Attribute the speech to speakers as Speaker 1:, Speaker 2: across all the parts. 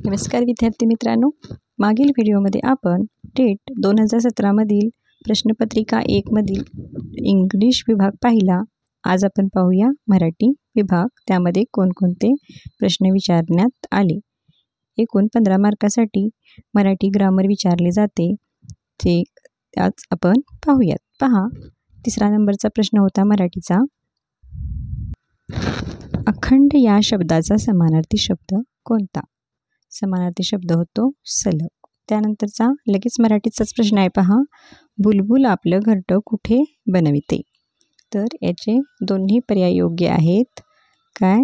Speaker 1: नमस्कार विद्यार्थी मित्रांनो, मागील व्हिडिओमध्ये आपण टेट 2017 मधील प्रश्नपत्रिका 1 मधील इंग्लिश विभाग पाहिला. आज आपण पाहूया मराठी विभाग. त्यामध्ये कोणकोणते प्रश्न विचारण्यात आले. एकूण 15 मार्कासाठी मराठी ग्रामर विचारले जाते, ते आज आपण पाहूयात. पहा, 3रा नंबरचा प्रश्न होता मराठीचा. अखंड या शब्दाचा समानार्थी शब्द कोणता? समानार्थी शब्द होतो सलग. त्यानंतरचा लगेच मराठीचाच प्रश्न आहे. पहा, बुलबुल आपलं घरटं कुठे बनविते? तर याचे दोन्ही पर्याय योग्य आहेत. काय?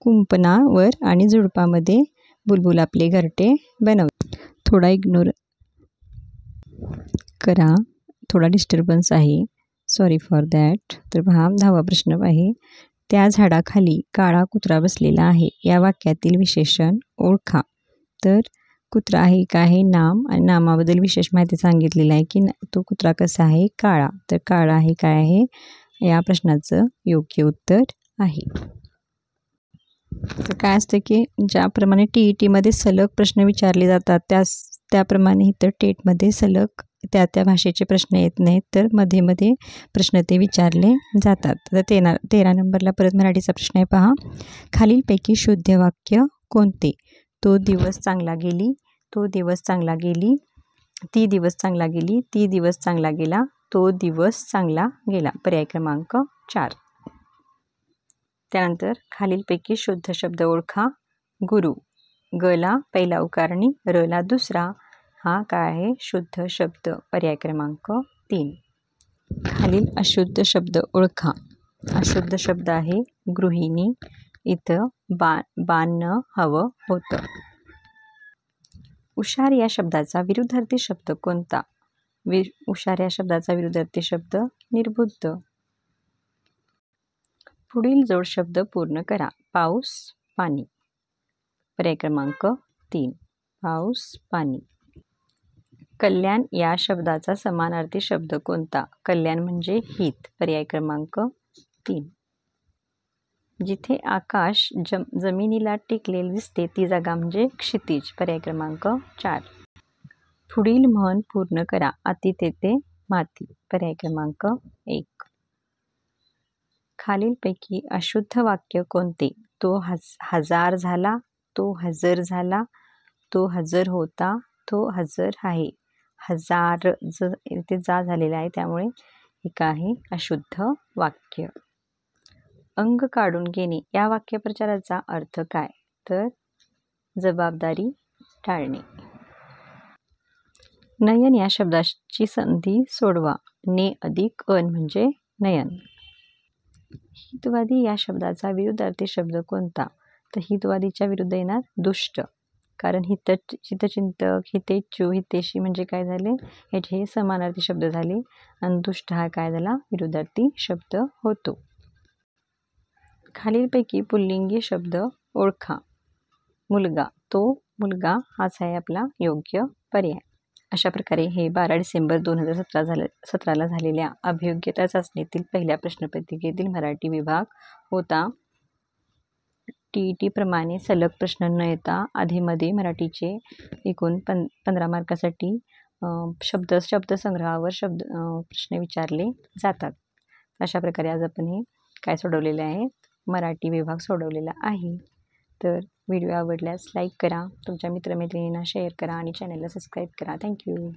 Speaker 1: कुंपणावर आणि झुडपामध्ये बुलबुल आपले घरटे बनवते. थोडा इग्नोर करा, थोडा डिस्टर्बन्स आहे, सॉरी फॉर दॅट. तर पहा, 10वा प्रश्न आहे. त्या झाडाखाली काळा कुत्रा बसलेला आहे, या वाक्यातील विशेषण ओळखा. तर कुत्रा आहे काय आहे? नाम, आणि नामाबद्दल विशेष माहिती सांगितलेली आहे की तो कुत्रा कसा आहे? काळा. तर काळा आहे काय आहे? या प्रश्नाचं योग्य उत्तर आहे. तर काय असतं की ज्याप्रमाणे TETमध्ये सलग प्रश्न विचारले जातात, त्याप्रमाणे इथं टेटमध्ये सलग त्या भाषेचे प्रश्न येत नाहीत, तर मध्ये मध्ये प्रश्न ते विचारले जातात. तर 13 नंबरला परत मराठीचा प्रश्न आहे. पहा, खालीलपैकी शुद्ध वाक्य कोणते? तो दिवस चांगला गेली, तो दिवस चांगला गेली, ती दिवस चांगला गेली, ती दिवस चांगला गेला, तो दिवस चांगला गेला. पर्याय क्रमांक 4. त्यानंतर खालीलपैकी शुद्ध शब्द ओळखा. गुरु, गला पहिला उकारणी, रला दुसरा, हा काय आहे? शुद्ध शब्द. पर्याय क्रमांक 3. खालील अशुद्ध शब्द ओळखा. अशुद्ध शब्द आहे गृहिणी. इथं बाणं हवं होतं. हुशार या शब्दाचा विरुद्धार्थी शब्द कोणता? हुशार या शब्दाचा विरुद्धार्थी शब्द निर्बुद्ध. पुढील जोड शब्द पूर्ण करा. पाऊस, पाणी. पर्याय क्रमांक 3. पाऊस, पाणी. कल्याण या शब्दाचा समानार्थी शब्द कोणता? कल्याण म्हणजे हित. पर्याय क्रमांक 3. जिथे आकाश जमिनीला टेकलेले दिसते ती जागा म्हणजे क्षितिज. पर्याय क्रमांक 4. पुढील म्हण पूर्ण करा. अति तेथे माती. पर्याय क्रमांक 1. खालीलपैकी अशुद्ध वाक्य कोणते? तो हजार झाला, तो हजर झाला, तो हजर होता, तो हजर आहे. हजार इथे जा झालेला आहे, त्यामुळे एक आहे अशुद्ध वाक्य. अंग काढून घेणे या वाक्यप्रचाराचा अर्थ काय? तर जबाबदारी टाळणे. नयन या शब्दाची संधी सोडवा. ने अधिक अन म्हणजे नयन. हितवादी या शब्दाचा विरुद्धार्थी शब्द कोणता? तर हितवादीच्या विरुद्ध येणार दुष्ट. कारण हितचिंतक, हितेच्छू, हितेशी म्हणजे काय झाले? याचे समानार्थी शब्द झाले, आणि दुष्ट हा काय झाला? विरुद्धार्थी शब्द होतो. खालीलपैकी पुल्लिंगी शब्द ओळखा. मुलगा, तो मुलगा हाच आहे आपला योग्य पर्याय. अशा प्रकारे हे 12 डिसेंबर 2017ला झालेल्या अभियोग्यता चाचणीतील पहिल्या प्रश्नपत्रिकेतील मराठी विभाग होता. TET प्रमाणे सलग प्रश्न न येता आधीमध्ये मराठीचे एकूण 15 मार्कासाठी शब्दसंग्रहावर प्रश्न विचारले जातात. अशा प्रकारे आज आपण हे काय सोडवलेले आहे? मराठी विभाग सोडवलेला आहे. तर व्हिडिओ आवडल्यास लाईक करा, तुमच्या मित्रमैत्रिणींना शेअर करा आणि चॅनलला सबस्क्राईब करा. थँक्यू.